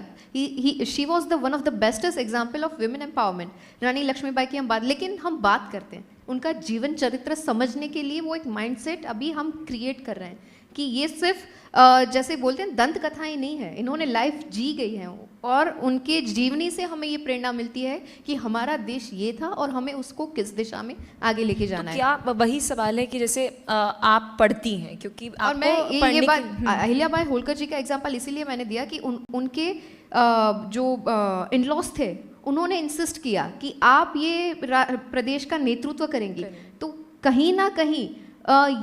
she was the one of the bestest example of women empowerment. Rani Lakshmibai की हम बात, लेकिन हम बात करते हैं उनका जीवन चरित्र समझने के लिए वो एक माइंडसेट अभी हम क्रिएट कर रहे हैं कि ये सिर्फ जैसे बोलते हैं दंत कथाएं नहीं है, इन्होंने लाइफ जी गई है और उनके जीवनी से हमें ये प्रेरणा मिलती है कि हमारा देश ये था और हमें उसको किस दिशा में आगे लेके जाना है। क्या वही सवाल है कि जैसे आप पढ़ती हैं, क्योंकि और मैं ये बात अहिल्याबाई होलकर जी का एग्जाम्पल इसीलिए मैंने दिया कि उनके जो इन-लॉज थे उन्होंने इंसिस्ट किया कि आप ये प्रदेश का नेतृत्व करेंगी, तो कहीं ना कहीं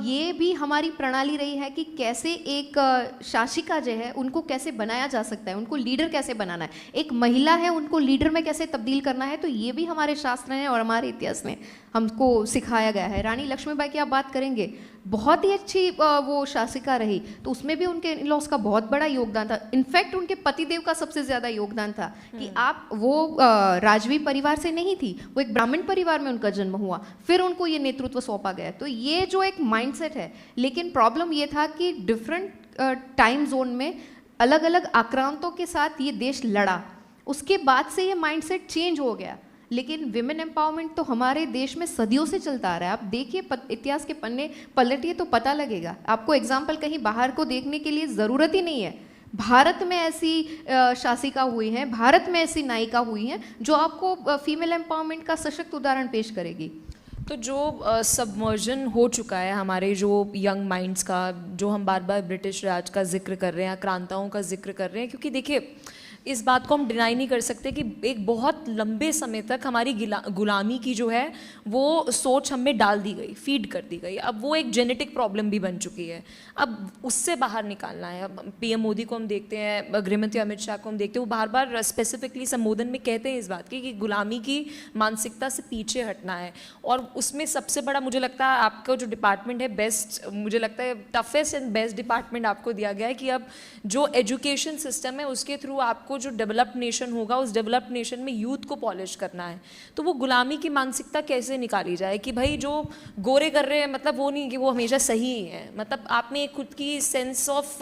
ये भी हमारी प्रणाली रही है कि कैसे एक शासिका जो है उनको कैसे बनाया जा सकता है, उनको लीडर कैसे बनाना है, एक महिला है उनको लीडर में कैसे तब्दील करना है। तो ये भी हमारे शास्त्र हैं और हमारे इतिहास में हमको सिखाया गया है। रानी लक्ष्मीबाई की आप बात करेंगे, बहुत ही अच्छी वो शासिका रही, तो उसमें भी उनके इन-लॉज का बहुत बड़ा योगदान था। इनफैक्ट उनके पतिदेव का सबसे ज़्यादा योगदान था कि आप वो राजवी परिवार से नहीं थी, वो एक ब्राह्मण परिवार में उनका जन्म हुआ, फिर उनको ये नेतृत्व सौंपा गया। तो ये जो एक माइंडसेट है, लेकिन प्रॉब्लम ये था कि डिफरेंट टाइम जोन में अलग अलग आक्रांतों के साथ ये देश लड़ा, उसके बाद से ये माइंडसेट चेंज हो गया। लेकिन विमेन एम्पावरमेंट तो हमारे देश में सदियों से चलता आ रहा है। आप देखिए इतिहास के पन्ने पलटिए तो पता लगेगा आपको। एग्जाम्पल कहीं बाहर को देखने के लिए ज़रूरत ही नहीं है, भारत में ऐसी शासिका हुई हैं, भारत में ऐसी नायिका हुई हैं जो आपको फीमेल एम्पावरमेंट का सशक्त उदाहरण पेश करेगी। तो जो सबमर्जन हो चुका है हमारे जो यंग माइंड्स का, जो हम बार बार ब्रिटिश राज का जिक्र कर रहे हैं, आक्रांताओं का जिक्र कर रहे हैं, क्योंकि देखिए इस बात को हम डिनाई नहीं कर सकते कि एक बहुत लंबे समय तक हमारी गुलामी की जो है वो सोच हमें डाल दी गई, फीड कर दी गई। अब वो एक जेनेटिक प्रॉब्लम भी बन चुकी है, अब उससे बाहर निकालना है। अब पीएम मोदी को हम देखते हैं, गृहमंत्री अमित शाह को हम देखते हैं, वो बार बार स्पेसिफिकली संबोधन में कहते हैं इस बात की कि गुलामी की मानसिकता से पीछे हटना है। और उसमें सबसे बड़ा मुझे लगता है आपका जो डिपार्टमेंट है, बेस्ट, मुझे लगता है टफेस्ट एंड बेस्ट डिपार्टमेंट आपको दिया गया है कि अब जो एजुकेशन सिस्टम है उसके थ्रू आपको जो डेवलप्ड नेशन होगा, उस डेवलप्ड नेशन में यूथ को पॉलिश करना है। तो वो गुलामी की मानसिकता कैसे निकाली जाए कि भाई जो गोरे कर रहे हैं मतलब वो नहीं कि वो हमेशा सही ही है, मतलब आप में एक खुद की सेंस ऑफ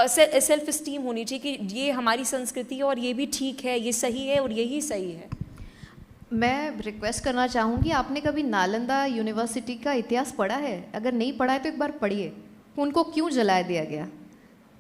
सेल्फ इस्टीम होनी चाहिए कि ये हमारी संस्कृति है और ये भी ठीक है, ये सही है और यही सही है। मैं रिक्वेस्ट करना चाहूँगी, आपने कभी नालंदा यूनिवर्सिटी का इतिहास पढ़ा है? अगर नहीं पढ़ा है तो एक बार पढ़िए, उनको क्यों जला दिया गया।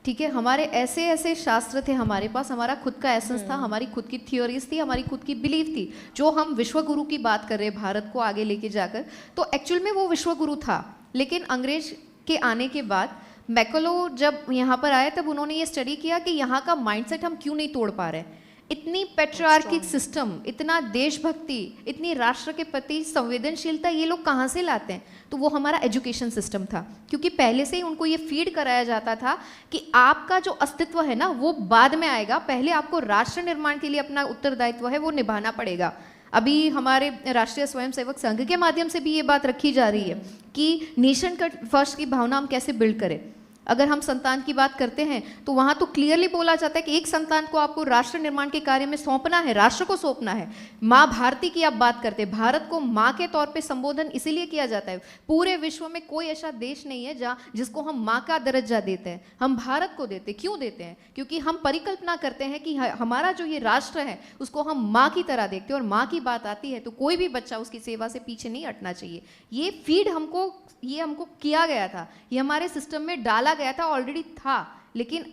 ठीक है, हमारे ऐसे ऐसे शास्त्र थे हमारे पास, हमारा खुद का एसेंस था, हमारी खुद की थियोरीज थी, हमारी खुद की बिलीफ थी, जो हम विश्वगुरु की बात कर रहे हैं भारत को आगे लेके जाकर, तो एक्चुअल में वो विश्वगुरु था। लेकिन अंग्रेज के आने के बाद मैकलो जब यहाँ पर आए तब उन्होंने ये स्टडी किया कि यहाँ का माइंडसेट हम क्यों नहीं तोड़ पा रहे। इतनी पैट्रियार्किक सिस्टम, इतना देशभक्ति, इतनी राष्ट्र के प्रति संवेदनशीलता ये लोग कहाँ से लाते हैं? तो वो हमारा एजुकेशन सिस्टम था, क्योंकि पहले से ही उनको ये फीड कराया जाता था कि आपका जो अस्तित्व है ना वो बाद में आएगा, पहले आपको राष्ट्र निर्माण के लिए अपना उत्तरदायित्व है वो निभाना पड़ेगा। अभी हमारे राष्ट्रीय स्वयंसेवक संघ के माध्यम से भी ये बात रखी जा रही है कि नेशन का फर्स्ट की भावना हम कैसे बिल्ड करें। अगर हम संतान की बात करते हैं तो वहाँ तो क्लियरली बोला जाता है कि एक संतान को आपको राष्ट्र निर्माण के कार्य में सौंपना है, राष्ट्र को सौंपना है। माँ भारती की आप बात करते हैं, भारत को माँ के तौर पे संबोधन इसीलिए किया जाता है। पूरे विश्व में कोई ऐसा देश नहीं है जहाँ जिसको हम माँ का दर्जा देते हैं, हम भारत को देते। क्यों देते हैं? क्योंकि हम परिकल्पना करते हैं कि हमारा जो ये राष्ट्र है उसको हम माँ की तरह देखते हैं, और माँ की बात आती है तो कोई भी बच्चा उसकी सेवा से पीछे नहीं हटना चाहिए। ये फीड हमको किया गया था, ये हमारे सिस्टम में डाला गया था, ऑलरेडी था। लेकिन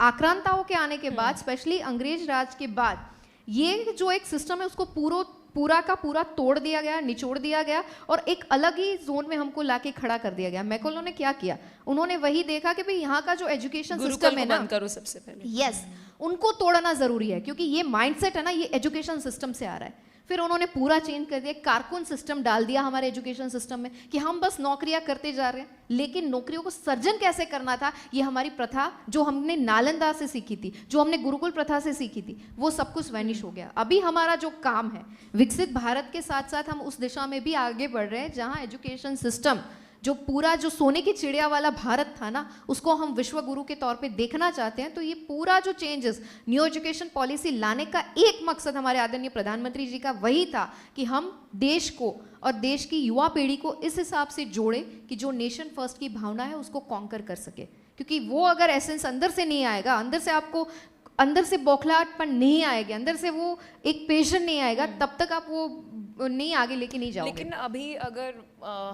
आक्रांताओं के आने के बाद, स्पेशली अंग्रेज राज के बाद, ये जो एक सिस्टम है उसको पूरा का पूरा तोड़ दिया गया, निचोड़ दिया गया और एक अलग ही जोन में हमको लाके खड़ा कर दिया गया। मैकॉले ने क्या किया, उन्होंने वही देखा कि भाई यहाँ का जो एजुकेशन सिस्टम है ना, करो सबसे पहले, यस, उनको तोड़ना जरूरी है, क्योंकि ये माइंडसेट है ना ये एजुकेशन सिस्टम से आ रहा है। फिर उन्होंने पूरा चेंज कर दिया, कारकुन सिस्टम डाल दिया हमारे एजुकेशन सिस्टम में कि हम बस नौकरियां करते जा रहे हैं, लेकिन नौकरियों को सर्जन कैसे करना था, ये हमारी प्रथा जो हमने नालंदा से सीखी थी, जो हमने गुरुकुल प्रथा से सीखी थी, वो सब कुछ वैनिश हो गया। अभी हमारा जो काम है, विकसित भारत के साथ साथ हम उस दिशा में भी आगे बढ़ रहे हैं जहां एजुकेशन सिस्टम जो पूरा जो सोने की चिड़िया वाला भारत था ना, उसको हम विश्व गुरु के तौर पे देखना चाहते हैं। तो ये पूरा जो चेंजेस न्यू एजुकेशन पॉलिसी लाने का एक मकसद हमारे आदरणीय प्रधानमंत्री जी का वही था कि हम देश को और देश की युवा पीढ़ी को इस हिसाब से जोड़े कि जो नेशन फर्स्ट की भावना है उसको कॉन्कर कर सके, क्योंकि वो अगर एसेंस अंदर से नहीं आएगा, अंदर से आपको अंदर से बौखलाहटपन नहीं आएगी, अंदर से वो एक पेशन नहीं आएगा, तब तक आप वो नहीं आगे लेके नहीं जाओगे। लेकिन अभी अगर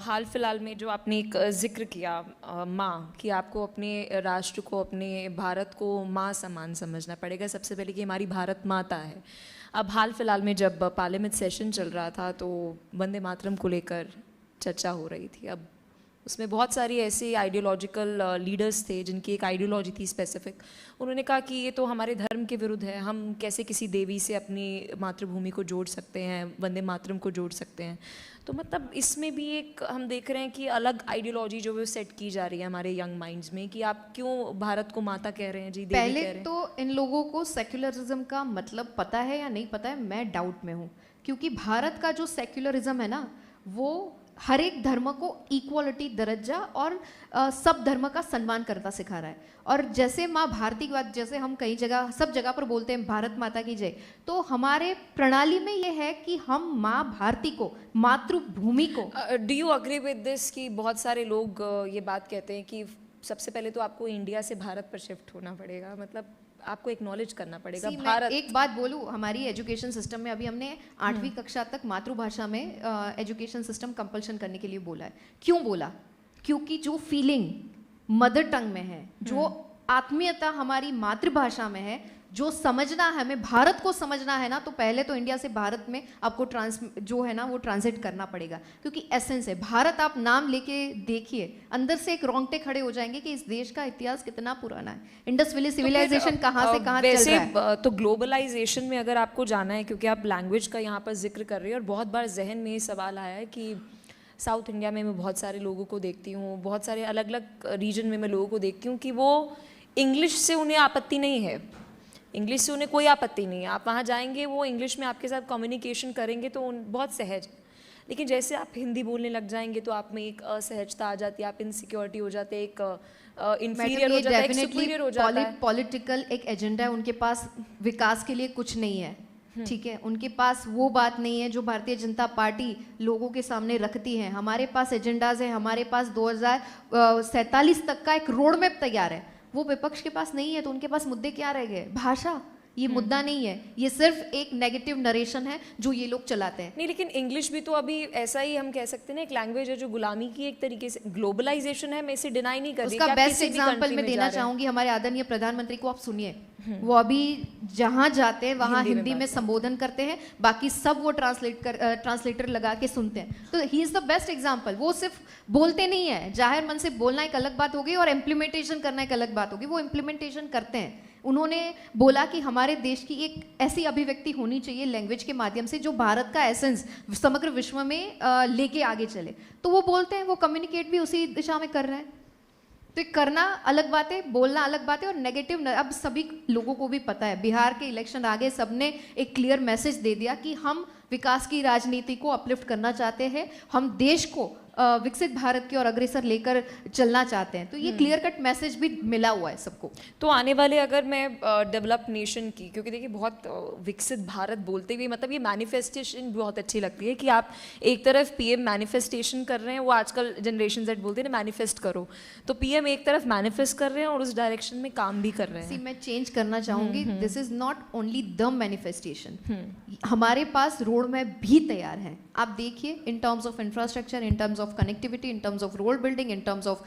हाल फिलहाल में जो आपने एक जिक्र किया माँ, कि आपको अपने राष्ट्र को, अपने भारत को माँ समान समझना पड़ेगा, सबसे पहले कि हमारी भारत माता है। अब हाल फिलहाल में जब पार्लियामेंट सेशन चल रहा था तो वंदे मातरम को लेकर चर्चा हो रही थी। अब उसमें बहुत सारी ऐसे आइडियोलॉजिकल लीडर्स थे जिनकी एक आइडियोलॉजी थी स्पेसिफिक। उन्होंने कहा कि ये तो हमारे धर्म के विरुद्ध है, हम कैसे किसी देवी से अपनी मातृभूमि को जोड़ सकते हैं, वंदे मातरम को जोड़ सकते हैं। तो मतलब इसमें भी एक हम देख रहे हैं कि अलग आइडियोलॉजी जो है सेट की जा रही है हमारे यंग माइंड्स में कि आप क्यों भारत को माता कह रहे हैं जी, देवी पहले कह रहे हैं। तो इन लोगों को सेक्युलरिज्म का मतलब पता है या नहीं पता है, मैं डाउट में हूँ, क्योंकि भारत का जो सेक्युलरिज्म है ना, वो हर एक धर्म को इक्वालिटी, दर्जा और सब धर्म का सम्मान करता सिखा रहा है। और जैसे माँ भारती की बात, जैसे हम कई जगह सब जगह पर बोलते हैं भारत माता की जय, तो हमारे प्रणाली में ये है कि हम माँ भारती को, मातृभूमि को। Do you agree with this कि बहुत सारे लोग ये बात कहते हैं कि सबसे पहले तो आपको इंडिया से भारत पर शिफ्ट होना पड़ेगा, मतलब आपको एक्नॉलेज करना पड़ेगा भारत। एक बात बोलूँ, हमारी एजुकेशन सिस्टम में अभी हमने 8वीं कक्षा तक मातृभाषा में एजुकेशन सिस्टम कंपल्शन करने के लिए बोला है। क्यों बोला? क्योंकि जो फीलिंग मदर टंग में है, जो आत्मीयता हमारी मातृभाषा में है, जो समझना है, हमें भारत को समझना है ना, तो पहले तो इंडिया से भारत में आपको जो है ना वो ट्रांसलेट करना पड़ेगा, क्योंकि एसेंस है भारत। आप नाम लेके देखिए, अंदर से एक रोंगटे खड़े हो जाएंगे कि इस देश का इतिहास कितना पुराना है, इंडस वैली सिविलाइजेशन कहाँ से कहाँ चल रहा है। तो ग्लोबलाइजेशन में अगर आपको जाना है, क्योंकि आप लैंग्वेज का यहाँ पर जिक्र कर रहे हैं, और बहुत बार जहन में ये सवाल आया है कि साउथ इंडिया में मैं बहुत सारे लोगों को देखती हूँ, बहुत सारे अलग अलग रीजन में मैं लोगों को देखती हूँ कि वो इंग्लिश से उन्हें आपत्ति नहीं है, इंग्लिश से उन्हें कोई आपत्ति नहीं है, आप वहाँ जाएंगे वो इंग्लिश में आपके साथ कम्युनिकेशन करेंगे तो बहुत सहज। लेकिन जैसे आप हिंदी बोलने लग जाएंगे तो आप में एक असहजता आ जाती है, आप इनसिक्योरिटी हो जाते हैं, एक इन्फीरियर हो जाता है, एक सुपीरियर हो जाता है। पॉलिटिकल एक एजेंडा है उनके पास, विकास के लिए कुछ नहीं है, ठीक है, उनके पास वो बात नहीं है जो भारतीय जनता पार्टी लोगों के सामने रखती है। हमारे पास एजेंडाज है, हमारे पास 2047 तक का एक रोड मैप तैयार है, वो विपक्ष के पास नहीं है। तो उनके पास मुद्दे क्या रह गए? भाषा ये मुद्दा नहीं है, ये सिर्फ एक नेगेटिव नरेशन है जो ये लोग चलाते हैं। नहीं, लेकिन इंग्लिश भी तो अभी ऐसा ही हम कह सकते हैं ना, एक लैंग्वेज है जो गुलामी की एक तरीके से ग्लोबलाइजेशन है, मैं इसे डिनाई नहीं कर रही। उसका बेस्ट एग्जांपल मैं देना चाहूंगी, हमारे आदरणीय प्रधानमंत्री को आप सुनिए, वो अभी जहां जाते हैं वहां हिंदी में संबोधन करते हैं, बाकी सब वो ट्रांसलेटर लगा के सुनते हैं। तो he is the best example. वो सिर्फ बोलते नहीं है, जाहिर मन से बोलना एक अलग बात होगी और इम्प्लीमेंटेशन करना एक अलग बात होगी। वो इम्प्लीमेंटेशन करते हैं। उन्होंने बोला कि हमारे देश की एक ऐसी अभिव्यक्ति होनी चाहिए लैंग्वेज के माध्यम से जो भारत का एसेंस समग्र विश्व में लेके आगे चले। तो वो बोलते हैं, वो कम्युनिकेट भी उसी दिशा में कर रहे हैं। तो करना अलग बात है, बोलना अलग बात है। और नेगेटिव, अब सभी लोगों को भी पता है, बिहार के इलेक्शन आगे सबने एक क्लियर मैसेज दे दिया कि हम विकास की राजनीति को अपलिफ्ट करना चाहते हैं, हम देश को विकसित भारत की ओर अग्रसर लेकर चलना चाहते हैं। तो ये क्लियर कट मैसेज भी मिला हुआ है सबको। तो आने वाले, अगर मैं डेवलप नेशन की, क्योंकि देखिए बहुत विकसित भारत बोलते हुए मतलब ये मैनिफेस्टेशन बहुत अच्छी लगती है कि आप एक तरफ पीएम मैनिफेस्टेशन कर रहे हैं, वो आजकल जनरेशन जेड बोलते हैं ना मैनिफेस्ट करो, तो पीएम एक तरफ मैनिफेस्ट कर रहे हैं और उस डायरेक्शन में काम भी कर रहे हैं। मैं चेंज करना चाहूंगी, this is not only the manifestation, हमारे पास रोड मैप भी तैयार है। आप देखिए, इन terms of infrastructure, in terms of connectivity, in terms of road building, in terms of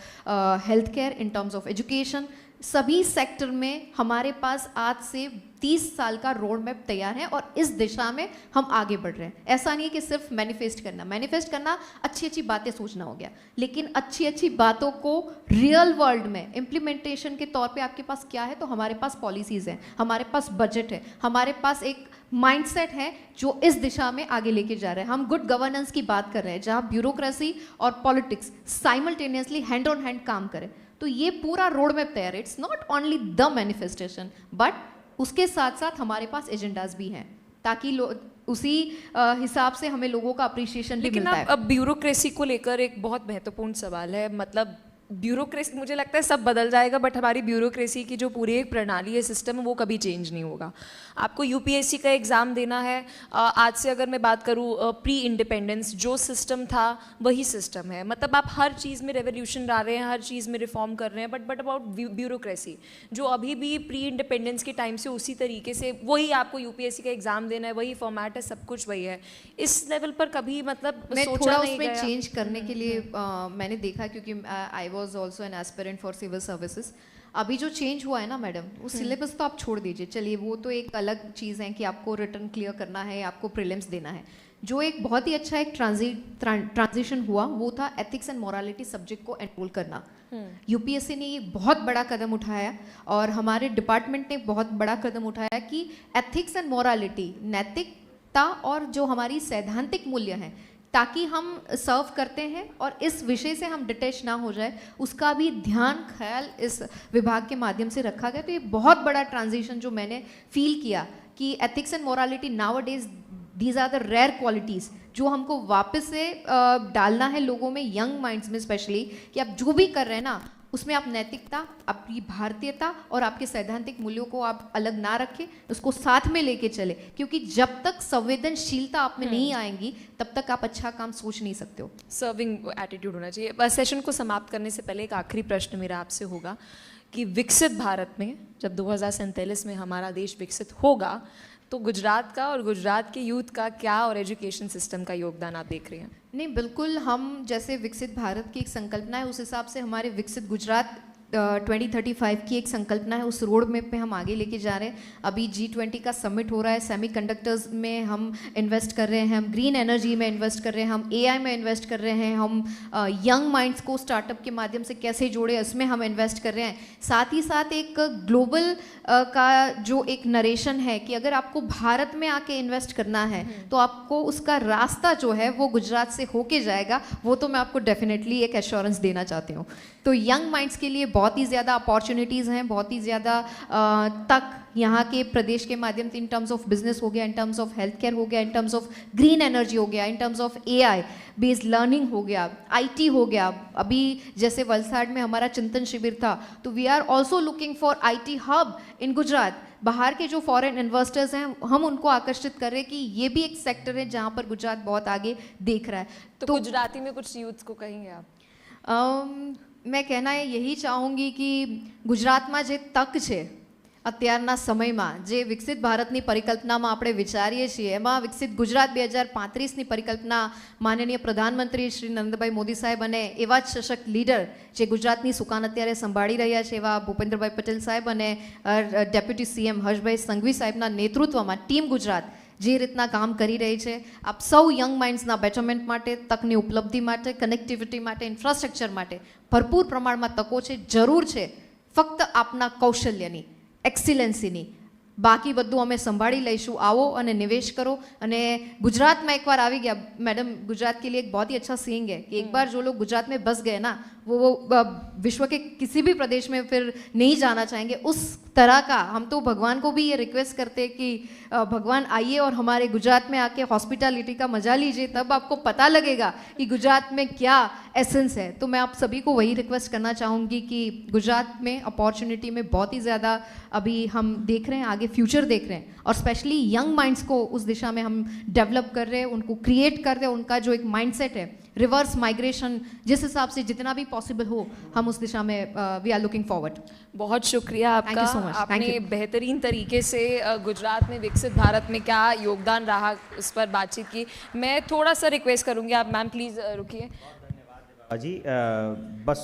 healthcare, in terms of education, सभी सेक्टर में हमारे पास आज से 30 साल का रोड मैप तैयार है और इस दिशा में हम आगे बढ़ रहे हैं। ऐसा नहीं है कि सिर्फ मैनिफेस्ट करना अच्छी अच्छी बातें सोचना हो गया, लेकिन अच्छी अच्छी बातों को रियल वर्ल्ड में इम्प्लीमेंटेशन के तौर पे आपके पास क्या है? तो हमारे पास पॉलिसीज़ हैं, हमारे पास बजट है, हमारे पास एक माइंडसेट है जो इस दिशा में आगे लेके जा रहे हैं। हम गुड गवर्नेंस की बात कर रहे हैं जहाँ ब्यूरोक्रेसी और politics simultaneously hand on hand काम करें। तो ये पूरा रोड मैप तैयार है। It's not only the manifestation, but उसके साथ साथ हमारे पास एजेंडाज भी हैं ताकि उसी हिसाब से हमें लोगों का अप्रिशिएशन भी मिलता है। अब ब्यूरोक्रेसी को लेकर एक बहुत महत्वपूर्ण सवाल है। मतलब ब्यूरोक्रेसी, मुझे लगता है सब बदल जाएगा, बट हमारी ब्यूरोक्रेसी की जो पूरी एक प्रणाली है, सिस्टम है, वो कभी चेंज नहीं होगा। आपको यूपीएससी का एग्ज़ाम देना है। आज से अगर मैं बात करूँ, प्री इंडिपेंडेंस जो सिस्टम था वही सिस्टम है। मतलब आप हर चीज़ में रेवोल्यूशन ला रहे हैं, हर चीज़ में रिफॉर्म कर रहे हैं, बट अबाउट ब्यूरोक्रेसी जो अभी भी प्री इंडिपेंडेंस के टाइम से उसी तरीके से वही आपको यूपीएससी का एग्ज़ाम देना है, वही फॉर्मेट है, सब कुछ वही है। इस लेवल पर कभी मतलब मैं सोचा थोड़ा नहीं उसमें गया। चेंज करने के लिए मैंने देखा, क्योंकि I was also an aspirant for civil services. अभी जो चेंज हुआ है ना मैडम, वो सिलेबस तो आप छोड़ दीजिए, चलिए वो तो एक अलग चीज़ है कि आपको रिटर्न क्लियर करना है, आपको प्रीलिम्स देना है। जो एक बहुत ही अच्छा एक ट्रांजिशन हुआ वो था एथिक्स एंड मोरालिटी सब्जेक्ट को एनरोल करना। यूपीएससी ने ये बहुत बड़ा कदम उठाया और हमारे डिपार्टमेंट ने बहुत बड़ा कदम उठाया कि एथिक्स एंड मोरालिटी, नैतिकता और जो हमारी सैद्धांतिक मूल्य हैं, ताकि हम सर्व करते हैं और इस विषय से हम डिटैच ना हो जाए, उसका भी ध्यान ख्याल इस विभाग के माध्यम से रखा गया। तो ये बहुत बड़ा ट्रांजिशन जो मैंने फील किया कि ethics and morality nowadays these are the rare qualities जो हमको वापस से डालना है लोगों में, यंग माइंड्स में स्पेशली, कि आप जो भी कर रहे हैं ना उसमें आप नैतिकता, आपकी भारतीयता और आपके सैद्धांतिक मूल्यों को आप अलग ना रखें, उसको साथ में लेके चले, क्योंकि जब तक संवेदनशीलता आप में नहीं आएंगी तब तक आप अच्छा काम सोच नहीं सकते हो। सर्विंग एटीट्यूड होना चाहिए। बस सेशन को समाप्त करने से पहले एक आखिरी प्रश्न मेरा आपसे होगा कि विकसित भारत में जब 2047 में हमारा देश विकसित होगा तो गुजरात का और गुजरात के यूथ का क्या और एजुकेशन सिस्टम का योगदान आप देख रहे हैं? नहीं, बिल्कुल, हम जैसे विकसित भारत की एक संकल्पना है उस हिसाब से हमारे विकसित गुजरात 2035 की एक संकल्पना है, उस रोड मैप पे हम आगे लेके जा रहे हैं। अभी G20 का समिट हो रहा है, सेमीकंडक्टर्स में हम इन्वेस्ट कर रहे हैं, हम ग्रीन एनर्जी में इन्वेस्ट कर रहे हैं, हम AI में इन्वेस्ट कर रहे हैं, हम यंग माइंड्स को स्टार्टअप के माध्यम से कैसे जोड़े उसमें हम इन्वेस्ट कर रहे हैं। साथ ही साथ एक ग्लोबल का जो एक नरेशन है कि अगर आपको भारत में आके इन्वेस्ट करना है तो आपको उसका रास्ता जो है वो गुजरात से होके जाएगा, वो तो मैं आपको डेफिनेटली एक एश्योरेंस देना चाहती हूँ। तो यंग माइंड्स के लिए बहुत ही ज़्यादा अपॉर्चुनिटीज़ हैं, बहुत ही ज़्यादा तक यहाँ के प्रदेश के माध्यम से इन टर्म्स ऑफ बिजनेस हो गया, इन टर्म्स ऑफ हेल्थ केयर हो गया, इन टर्म्स ऑफ ग्रीन एनर्जी हो गया, इन terms of AI based learning हो गया, IT हो गया। अभी जैसे वलसाड में हमारा चिंतन शिविर था, तो we are also looking for IT hub in Gujarat. बाहर के जो फॉरेन इन्वेस्टर्स हैं हम उनको आकर्षित कर रहे हैं कि ये भी एक सेक्टर है जहाँ पर गुजरात बहुत आगे देख रहा है। तो गुजराती में कुछ यूथ को कहेंगे आप? मैं कहना यही चाहूँगी कि ગુજરાતમાં જે તક છે અત્યારના સમયમાં, જે વિકસિત ભારતની પરિકલ્પનામાં આપણે વિચારીએ છીએ, એમાં વિકસિત ગુજરાત 2035ની પરિકલ્પના માનનીય પ્રધાનમંત્રી શ્રી નરેન્દ્રભાઈ મોદી સાહેબ અને એવા જ સશક્ત લીડર જે ગુજરાતની સુકાન અત્યારે સંભાળી રહ્યા છે એવા ભૂપેન્દ્રભાઈ પટેલ સાહેબ અને ડેપ્યુટી CM હર્ષભાઈ સંઘવી સાહેબના નેતૃત્વમાં ટીમ ગુજરાત જે રીતના કામ કરી રહી છે, આપ સૌ યંગ માઇન્ડ્સના બેટરમેન્ટ માટે, તકની ઉપલબ્ધિ માટે, કનેક્ટિવિટી માટે, ઇન્ફ્રાસ્ટ્રક્ચર માટે ભરપૂર પ્રમાણમાં તકો છે, જરૂર છે ફક્ત આપના કૌશલ્યની, એક્સિલન્સીની। બાકી બધું અમે સંભાળી લઈશું, आओ અને નિવેશ करो। અને गुजरात में एक बार આવી गया, मैडम गुजरात के लिए एक बहुत ही अच्छा सीइंग है कि एक बार जो लोग गुजरात में बस गए ना वो विश्व के किसी भी प्रदेश में फिर नहीं जाना चाहेंगे। उस तरह का हम तो भगवान को भी ये रिक्वेस्ट करते हैं कि भगवान आइए और हमारे गुजरात में आके हॉस्पिटैलिटी का मजा लीजिए, तब आपको पता लगेगा कि गुजरात में क्या एसेंस है। तो मैं आप सभी को वही रिक्वेस्ट करना चाहूँगी कि गुजरात में अपॉर्चुनिटी में बहुत ही ज़्यादा अभी हम देख रहे हैं, आगे फ्यूचर देख रहे हैं और स्पेशली यंग माइंड्स को उस दिशा में हम डेवलप कर रहे हैं, उनको क्रिएट कर रहे हैं। उनका जो एक माइंडसेट है, रिवर्स माइग्रेशन, जिस हिसाब से जितना भी पॉसिबल हो हम उस दिशा में वी आर लुकिंग फॉरवर्ड। बहुत शुक्रिया आपका। Thank you so much. Thank आपने you. बेहतरीन तरीके से गुजरात में विकसित भारत में क्या योगदान रहा उस पर बातचीत की। मैं थोड़ा सा रिक्वेस्ट करूंगी, आप मैम प्लीज़ रुकिए। जी बस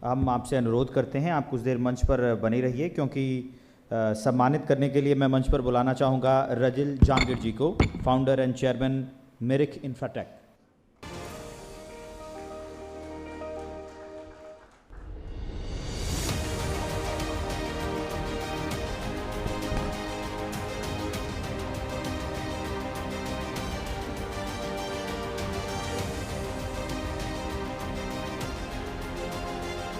हम आपसे अनुरोध करते हैं आप कुछ देर मंच पर बने रहिए, क्योंकि सम्मानित करने के लिए मैं मंच पर बुलाना चाहूँगा रजिल जहांगीर जी को, फाउंडर एंड चेयरमैन मेरिक इंफ्राटेक।